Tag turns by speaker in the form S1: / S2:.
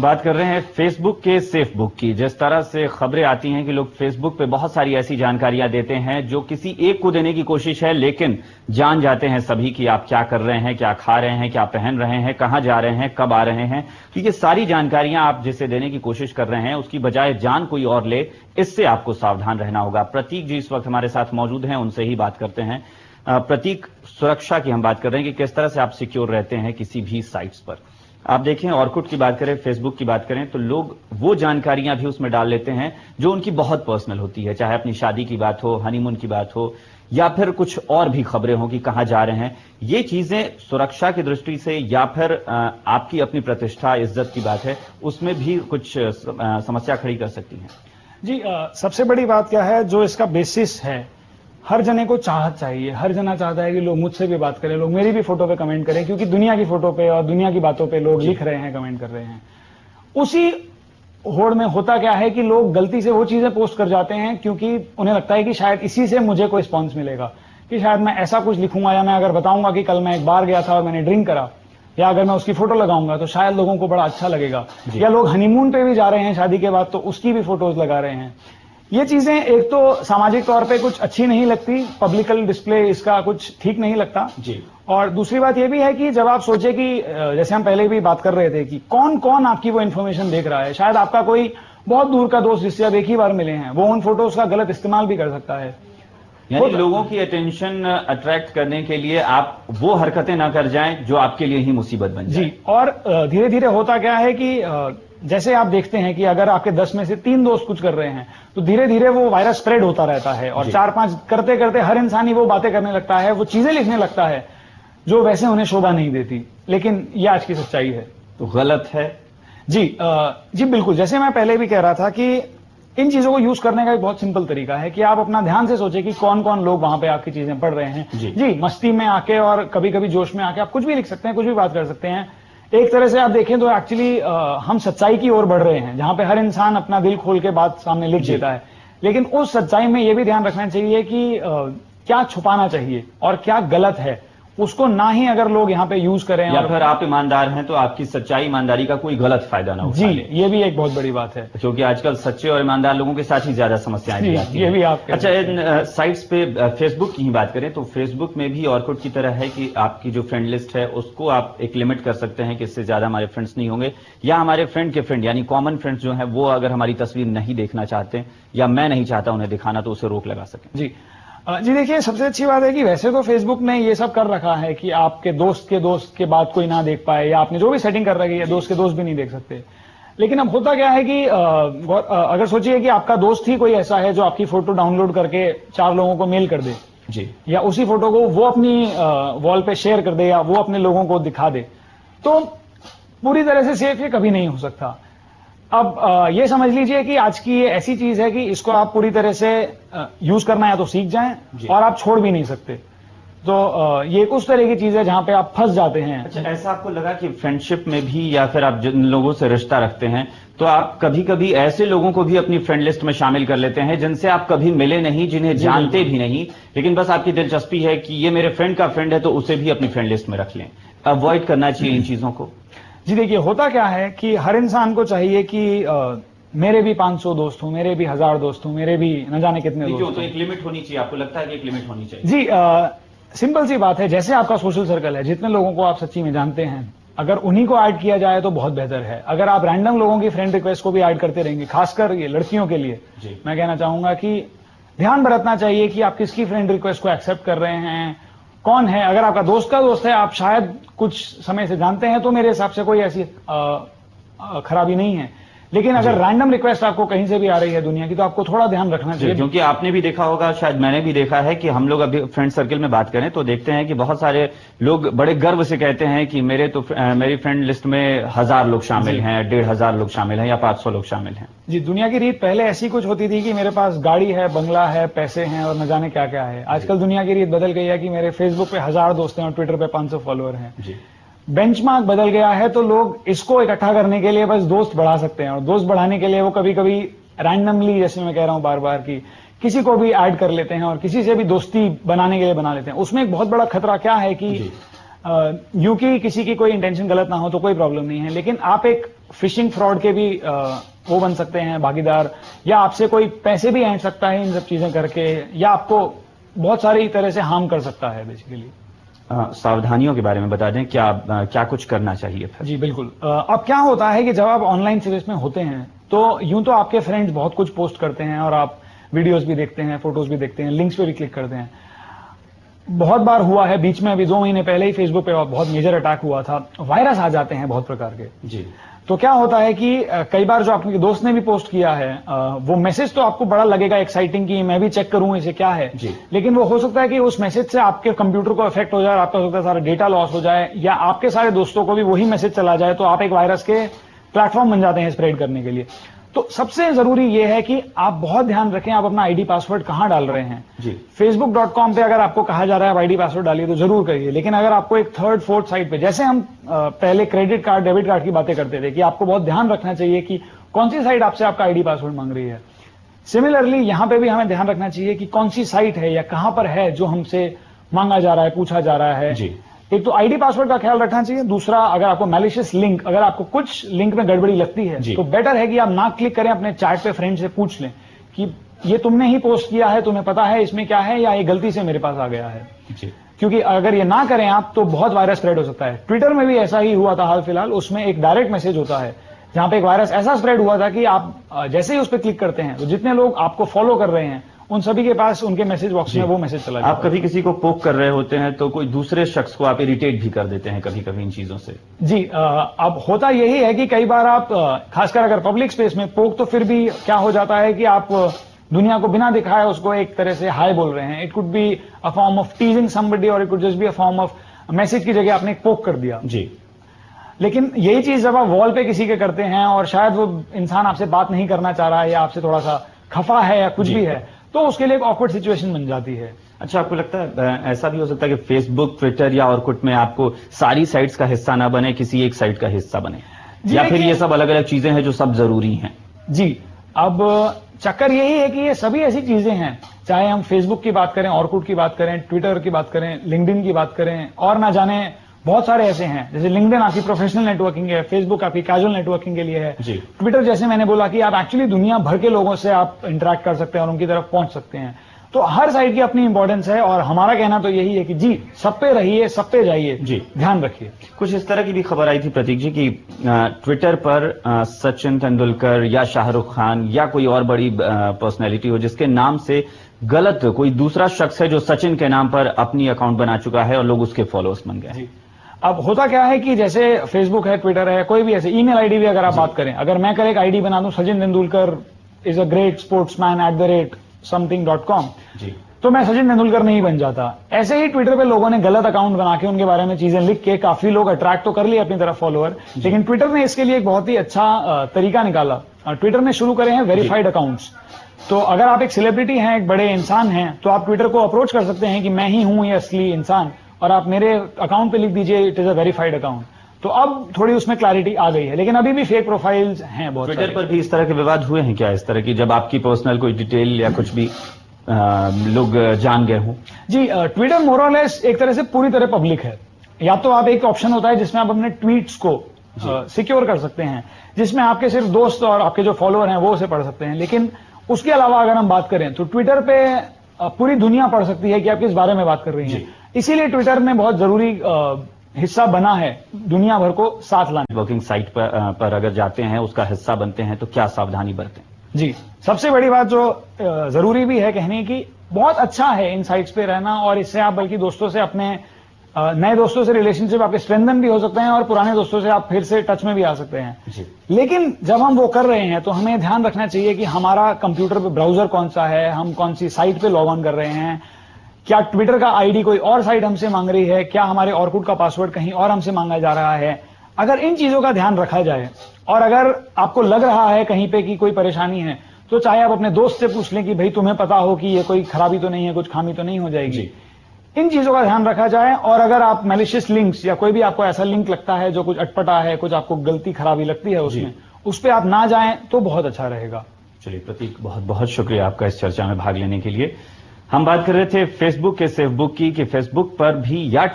S1: बात कर रहे हैं फेसबुक के सेफ बुक की। जिस तरह से खबरें आती हैं कि लोग फेसबुक पे बहुत सारी ऐसी जानकारियां देते हैं जो किसी एक को देने की कोशिश है, लेकिन जान जाते हैं सभी कि आप क्या कर रहे हैं, क्या खा रहे हैं, क्या पहन रहे हैं, कहां जा रहे हैं, कब आ रहे हैं। तो ये सारी जानकारियां आप जिसे देने की कोशिश कर रहे हैं उसकी बजाय जान कोई और ले, इससे आपको सावधान रहना होगा। प्रतीक जी इस वक्त हमारे साथ मौजूद हैं, उनसे ही बात करते हैं। प्रतीक, सुरक्षा की हम बात कर रहे हैं कि किस तरह से आप सिक्योर रहते हैं किसी भी साइट्स पर। आप देखें, ऑर्कुट की बात करें, फेसबुक की बात करें, तो लोग वो जानकारियां भी उसमें डाल लेते हैं जो उनकी बहुत पर्सनल होती है, चाहे अपनी शादी की बात हो, हनीमून की बात हो, या फिर कुछ और भी खबरें हो कि कहां जा रहे हैं। ये चीजें सुरक्षा की दृष्टि से या फिर आपकी अपनी प्रतिष्ठा इज्जत की बात है, उसमें भी कुछ समस्या खड़ी कर सकती हैं।
S2: जी, सबसे बड़ी बात क्या है, जो इसका बेसिस है, हर जने को चाहत चाहिए। हर जना चाहता है कि लोग मुझसे भी बात करें, लोग मेरी भी फोटो पे कमेंट करें, क्योंकि दुनिया की फोटो पे और दुनिया की बातों पे लोग लिख रहे हैं, कमेंट कर रहे हैं। उसी होड़ में होता क्या है कि लोग गलती से वो चीजें पोस्ट कर जाते हैं क्योंकि उन्हें लगता है कि शायद इसी से मुझे कोई रिस्पॉन्स मिलेगा, कि शायद मैं ऐसा कुछ लिखूंगा या मैं अगर बताऊंगा कि कल मैं एक बार गया था और मैंने ड्रिंक करा, या अगर मैं उसकी फोटो लगाऊंगा तो शायद लोगों को बड़ा अच्छा लगेगा। या लोग हनीमून पे भी जा रहे हैं शादी के बाद, तो उसकी भी फोटोज लगा रहे हैं। ये चीजें एक तो सामाजिक तौर पे कुछ अच्छी नहीं लगती, पब्लिकल डिस्प्ले इसका कुछ ठीक नहीं लगता जी। और दूसरी बात ये भी है कि जब आप सोचे कि जैसे हम पहले भी बात कर रहे थे कि कौन कौन आपकी वो इन्फॉर्मेशन देख रहा है, शायद आपका कोई बहुत दूर का दोस्त जिससे आप एक ही बार मिले हैं, वो उन फोटोज का गलत इस्तेमाल भी कर सकता है।
S1: यानी लोगों की अटेंशन अट्रैक्ट करने के लिए आप वो हरकतें ना कर जाएं जो आपके लिए ही मुसीबत बन जाए।
S2: जी, और धीरे धीरे होता क्या है कि जैसे आप देखते हैं कि अगर आपके 10 में से 3 दोस्त कुछ कर रहे हैं तो धीरे धीरे वो वायरस स्प्रेड होता रहता है, और 4-5 करते करते हर इंसान ही वो बातें करने लगता है, वो चीजें लिखने लगता है जो वैसे उन्हें शोभा नहीं देती। लेकिन ये आज की सच्चाई है।
S1: तो गलत है
S2: जी। जी बिल्कुल, जैसे मैं पहले भी कह रहा था कि इन चीजों को यूज करने का एक बहुत सिंपल तरीका है कि आप अपना ध्यान से सोचें कि कौन कौन लोग वहां पे आपकी चीजें पढ़ रहे हैं। जी, मस्ती में आके और कभी कभी जोश में आके आप कुछ भी लिख सकते हैं, कुछ भी बात कर सकते हैं। एक तरह से आप देखें तो एक्चुअली हम सच्चाई की ओर बढ़ रहे हैं, जहां पे हर इंसान अपना दिल खोल के बात सामने लिख देता है। लेकिन उस सच्चाई में यह भी ध्यान रखना चाहिए कि क्या छुपाना चाहिए और क्या गलत है, उसको ना ही अगर लोग यहाँ पे यूज करें,
S1: या फिर आप ईमानदार हैं तो आपकी सच्चाई ईमानदारी का कोई गलत फायदा ना हो।
S2: जी, ये भी एक बहुत बड़ी बात है,
S1: क्योंकि आजकल सच्चे और ईमानदार लोगों के साथ ही ज्यादा समस्याएं भी आती हैं।
S2: ये भी आप
S1: अच्छा, इन साइट्स पे फेसबुक की ही बात करें तो फेसबुक में भी ऑर्कुट की तरह है कि आपकी जो फ्रेंड लिस्ट है उसको आप एक लिमिट कर सकते हैं कि इससे ज्यादा हमारे फ्रेंड्स नहीं होंगे, या हमारे फ्रेंड के फ्रेंड यानी कॉमन फ्रेंड्स जो है वो अगर हमारी तस्वीर नहीं देखना चाहते या मैं नहीं चाहता उन्हें दिखाना तो उसे रोक लगा सकें।
S2: जी जी, देखिए सबसे अच्छी बात है कि वैसे तो फेसबुक ने ये सब कर रखा है कि आपके दोस्त के बाद कोई ना देख पाए, या आपने जो भी सेटिंग कर रखी है दोस्त के दोस्त भी नहीं देख सकते। लेकिन अब होता क्या है कि अगर सोचिए कि आपका दोस्त ही कोई ऐसा है जो आपकी फोटो डाउनलोड करके 4 लोगों को मेल कर दे जी, या उसी फोटो को वो अपनी वॉल पे शेयर कर दे या वो अपने लोगों को दिखा दे, तो पूरी तरह से सेफ ये कभी नहीं हो सकता। अब ये समझ लीजिए कि आज की ये ऐसी चीज है कि इसको आप पूरी तरह से यूज करना या तो सीख जाएं और आप छोड़ भी नहीं सकते। तो ये उस तरह की चीज है जहां पे आप फंस जाते हैं।
S1: अच्छा, ऐसा आपको लगा कि फ्रेंडशिप में भी या फिर आप जिन लोगों से रिश्ता रखते हैं तो आप कभी कभी ऐसे लोगों को भी अपनी फ्रेंड लिस्ट में शामिल कर लेते हैं जिनसे आप कभी मिले नहीं, जिन्हें जानते भी नहीं, लेकिन बस आपकी दिलचस्पी है कि ये मेरे फ्रेंड का फ्रेंड है तो उसे भी अपनी फ्रेंड लिस्ट में रख लें। अवॉइड करना चाहिए इन चीजों को।
S2: जी देखिए, होता क्या है कि हर इंसान को चाहिए कि मेरे भी 500 दोस्त हों, मेरे भी 1000 दोस्त हों, मेरे भी न जाने कितने दोस्त हों।
S1: तो एक लिमिट होनी चाहिए, आपको लगता है कि एक लिमिट होनी चाहिए?
S2: जी, सिंपल सी बात है, जैसे आपका सोशल सर्कल है, जितने लोगों को आप सच्ची में जानते हैं, अगर उन्हीं को ऐड किया जाए तो बहुत बेहतर है। अगर आप रैंडम लोगों की फ्रेंड रिक्वेस्ट को भी ऐड करते रहेंगे, खासकर ये लड़कियों के लिए मैं कहना चाहूंगा कि ध्यान बरतना चाहिए कि आप किसकी फ्रेंड रिक्वेस्ट को एक्सेप्ट कर रहे हैं, कौन है। अगर आपका दोस्त का दोस्त है, आप शायद कुछ समय से जानते हैं, तो मेरे हिसाब से कोई ऐसी खराबी नहीं है। लेकिन अगर रैंडम रिक्वेस्ट आपको कहीं से भी आ रही है दुनिया की, तो आपको थोड़ा ध्यान रखना चाहिए।
S1: क्योंकि आपने भी देखा होगा, शायद मैंने भी देखा है कि हम लोग अभी फ्रेंड सर्कल में बात करें तो देखते हैं कि बहुत सारे लोग बड़े गर्व से कहते हैं कि मेरी फ्रेंड लिस्ट में 1000 लोग शामिल हैं, 1500 लोग शामिल हैं या 500 लोग शामिल हैं।
S2: जी, दुनिया की रीत पहले ऐसी कुछ होती थी कि मेरे पास गाड़ी है, बंगला है, पैसे हैं और न जाने क्या क्या है। आजकल दुनिया की रीत बदल गई है कि मेरे फेसबुक पे 1000 दोस्त हैं और ट्विटर पे 500 फॉलोअर हैं। बेंचमार्क बदल गया है, तो लोग इसको इकट्ठा करने के लिए बस दोस्त बढ़ा सकते हैं, और दोस्त बढ़ाने के लिए वो कभी कभी रैंडमली, जैसे मैं कह रहा हूं बार बार, कि किसी को भी ऐड कर लेते हैं और किसी से भी दोस्ती बनाने के लिए बना लेते हैं। उसमें एक बहुत बड़ा खतरा क्या है कि यूं कि किसी की कोई इंटेंशन गलत ना हो तो कोई प्रॉब्लम नहीं है, लेकिन आप एक फिशिंग फ्रॉड के भी वो बन सकते हैं भागीदार, या आपसे कोई पैसे भी ऐंठ सकता है इन सब चीजें करके, या आपको बहुत सारी तरह से हार्म कर सकता है बेसिकली।
S1: सावधानियों के बारे में बता दें, क्या कुछ करना चाहिए फिर?
S2: जी बिल्कुल। अब क्या होता है कि जब आप ऑनलाइन सीरीज में होते हैं तो यूं तो आपके फ्रेंड्स बहुत कुछ पोस्ट करते हैं और आप वीडियोस भी देखते हैं, फोटोज भी देखते हैं, लिंक्स पे भी क्लिक करते हैं। बहुत बार हुआ है, बीच में अभी 2 महीने पहले ही फेसबुक पे बहुत मेजर अटैक हुआ था, वायरस आ जाते हैं बहुत प्रकार के।
S1: जी।
S2: तो क्या होता है कि कई बार जो आपके दोस्त ने भी पोस्ट किया है, वो मैसेज तो आपको बड़ा लगेगा एक्साइटिंग कि मैं भी चेक करूं इसे क्या है, लेकिन वो हो सकता है कि उस मैसेज से आपके कंप्यूटर को इफेक्ट हो जाए, आपका हो सकता है सारा डेटा लॉस हो जाए, या आपके सारे दोस्तों को भी वही मैसेज चला जाए, तो आप एक वायरस के प्लेटफॉर्म बन जाते हैं स्प्रेड करने के लिए। तो सबसे जरूरी यह है कि आप बहुत ध्यान रखें आप अपना आईडी पासवर्ड कहां डाल रहे हैं।
S1: जी।
S2: facebook.com पे अगर आपको कहा जा रहा है आईडी पासवर्ड डालिए तो जरूर करिए, लेकिन अगर आपको एक थर्ड फोर्थ साइट पे, जैसे हम पहले क्रेडिट कार्ड डेबिट कार्ड की बातें करते थे कि आपको बहुत ध्यान रखना चाहिए कि कौन सी साइट आपसे आपका आईडी पासवर्ड मांग रही है, सिमिलरली यहां पे भी हमें ध्यान रखना चाहिए कि कौन सी साइट है या कहां पर है जो हमसे मांगा जा रहा है, पूछा जा रहा है।
S1: जी।
S2: एक तो आईडी पासवर्ड का ख्याल रखना चाहिए, दूसरा अगर आपको मैलिशियस लिंक, अगर आपको कुछ लिंक में गड़बड़ी लगती है तो बेटर है कि आप ना क्लिक करें, अपने चैट पे फ्रेंड से पूछ लें कि ये तुमने ही पोस्ट किया है, तुम्हें पता है इसमें क्या है, या ये गलती से मेरे पास आ गया है।
S1: जी।
S2: क्योंकि अगर ये ना करें आप तो बहुत वायरस स्प्रेड हो सकता है। ट्विटर में भी ऐसा ही हुआ था हाल फिलहाल, उसमें एक डायरेक्ट मैसेज होता है जहां पे एक वायरस ऐसा स्प्रेड हुआ था कि आप जैसे ही उस पर क्लिक करते हैं तो जितने लोग आपको फॉलो कर रहे हैं उन सभी के पास उनके मैसेज बॉक्स में वो मैसेज चला जाता है।
S1: आप कभी किसी को पोक कर रहे होते हैं तो कोई दूसरे शख्स को आप इरिटेट भी कर देते हैं कभी कभी इन चीजों से?
S2: जी, अब होता यही है कि कई बार आप खासकर अगर पब्लिक स्पेस में पोक, तो फिर भी क्या हो जाता है कि आप दुनिया को बिना दिखाए उसको एक तरह से हाय बोल रहे हैं। It could be a form of teasing somebody और it could just be a form of message की जगह आपने पोक कर दिया।
S1: जी।
S2: लेकिन यही चीज जब आप वॉल पे किसी के करते हैं और शायद वो इंसान आपसे बात नहीं करना चाह रहा है या आपसे थोड़ा सा खफा है या कुछ भी है, तो उसके लिए एक ऑकवर्ड सिचुएशन बन जाती है।
S1: अच्छा, आपको लगता है ऐसा भी हो सकता है कि फेसबुक, ट्विटर या ऑर्कुट में आपको सारी साइट्स का हिस्सा ना बने, किसी एक साइट का हिस्सा बने, या फिर ये सब अलग अलग चीजें हैं जो सब जरूरी हैं?
S2: जी, अब चक्कर यही है कि ये सभी ऐसी चीजें हैं, चाहे हम फेसबुक की बात करें, ऑर्कुट की बात करें, ट्विटर की बात करें, लिंक्डइन की बात करें, और ना जाने बहुत सारे ऐसे हैं। जैसे लिंक्डइन आपकी प्रोफेशनल नेटवर्किंग है, फेसबुक आपकी कैजुअल नेटवर्किंग के लिए है, ट्विटर जैसे मैंने बोला कि आप एक्चुअली दुनिया भर के लोगों से आप इंटरेक्ट कर सकते हैं और उनकी तरफ पहुंच सकते हैं। तो हर साइड की अपनी इंपॉर्टेंस है और हमारा कहना तो यही है कि जी, सब पे रहिए, सब पे जाइए, जी ध्यान रखिए।
S1: कुछ इस तरह की भी खबर आई थी प्रतीक जी कि ट्विटर पर सचिन तेंदुलकर या शाहरुख खान या कोई और बड़ी पर्सनैलिटी हो जिसके नाम से गलत कोई दूसरा शख्स है जो सचिन के नाम पर अपनी अकाउंट बना चुका है और लोग उसके फॉलोअर्स बन गए।
S2: अब होता क्या है कि जैसे फेसबुक है, ट्विटर है, कोई भी ऐसे ईमेल आईडी भी अगर आप बात करें, अगर मैं कल एक आईडी बना दूं Sachin Tendulkar is a great sportsman @something.com, तो मैं सचिन तेंदुलकर नहीं बन जाता। ऐसे ही ट्विटर पे लोगों ने गलत अकाउंट बना के उनके बारे में चीजें लिख के काफी लोग अट्रैक्ट तो कर लिए अपनी तरफ फॉलोअर, लेकिन ट्विटर ने इसके लिए एक बहुत ही अच्छा तरीका निकाला। ट्विटर ने शुरू करे हैं वेरीफाइड अकाउंट्स। तो अगर आप एक सेलिब्रिटी हैं, एक बड़े इंसान हैं, तो आप ट्विटर को अप्रोच कर सकते हैं कि मैं ही हूं ये असली इंसान, और आप मेरे अकाउंट पे लिख दीजिए it is a verified account. तो अब थोड़ी उसमें क्लैरिटी आ गई है, लेकिन अभी भी फेक प्रोफाइल्स हैं बहुत।
S1: ट्विटर पर भी इस तरह के विवाद हुए हैं क्या, इस तरह की, जब आपकी पर्सनल कोई डिटेल या कुछ भी लोग जान गए हों?
S2: जी, ट्विटर मोर और लेस एक तरह से पूरी तरह पब्लिक है। या तो आप, एक ऑप्शन होता है जिसमें आप अपने ट्वीट्स को सिक्योर कर सकते हैं, जिसमें आपके सिर्फ दोस्त और आपके जो फॉलोअर हैं वो उसे पढ़ सकते हैं, लेकिन उसके अलावा अगर हम बात करें तो ट्विटर पे पूरी दुनिया पढ़ सकती है कि आप किस बारे में बात कर रही हैं। इसीलिए ट्विटर में बहुत जरूरी हिस्सा बना है दुनिया भर को साथ लाने।
S1: नेटवर्किंग साइट पर अगर जाते हैं, उसका हिस्सा बनते हैं, तो क्या सावधानी बरतें?
S2: जी, सबसे बड़ी बात जो जरूरी भी है कहने की, बहुत अच्छा है इन साइट्स पे रहना, और इससे आप बल्कि दोस्तों से, अपने नए दोस्तों से रिलेशनशिप आपके स्ट्रेंथन भी हो सकते हैं और पुराने दोस्तों से आप फिर से टच में भी आ सकते हैं।
S1: जी।
S2: लेकिन जब हम वो कर रहे हैं तो हमें ध्यान रखना चाहिए कि हमारा कंप्यूटर पे ब्राउजर कौन सा है, हम कौन सी साइट पे लॉग ऑन कर रहे हैं, क्या ट्विटर का आईडी कोई और साइट हमसे मांग रही है, क्या हमारे ऑर्कुट का पासवर्ड कहीं और हमसे मांगा जा रहा है। अगर इन चीजों का ध्यान रखा जाए और अगर आपको लग रहा है कहीं पे कि कोई परेशानी है, तो चाहे आप अपने दोस्त से पूछ लें कि भाई तुम्हें पता हो कि ये कोई खराबी तो नहीं है, कुछ खामी तो नहीं हो जाएगी। इन चीजों का ध्यान रखा जाए, और अगर आप मैलिशियस लिंक्स या कोई भी आपको ऐसा लिंक लगता है जो कुछ अटपटा है, कुछ आपको गलती खराबी लगती है उसमें, उस पर आप ना जाएं तो बहुत अच्छा रहेगा।
S1: चलिए प्रतीक, बहुत बहुत शुक्रिया आपका इस चर्चा में भाग लेने के लिए। हम बात कर रहे थे फेसबुक के सेफ बुक की, कि फेसबुक पर भी या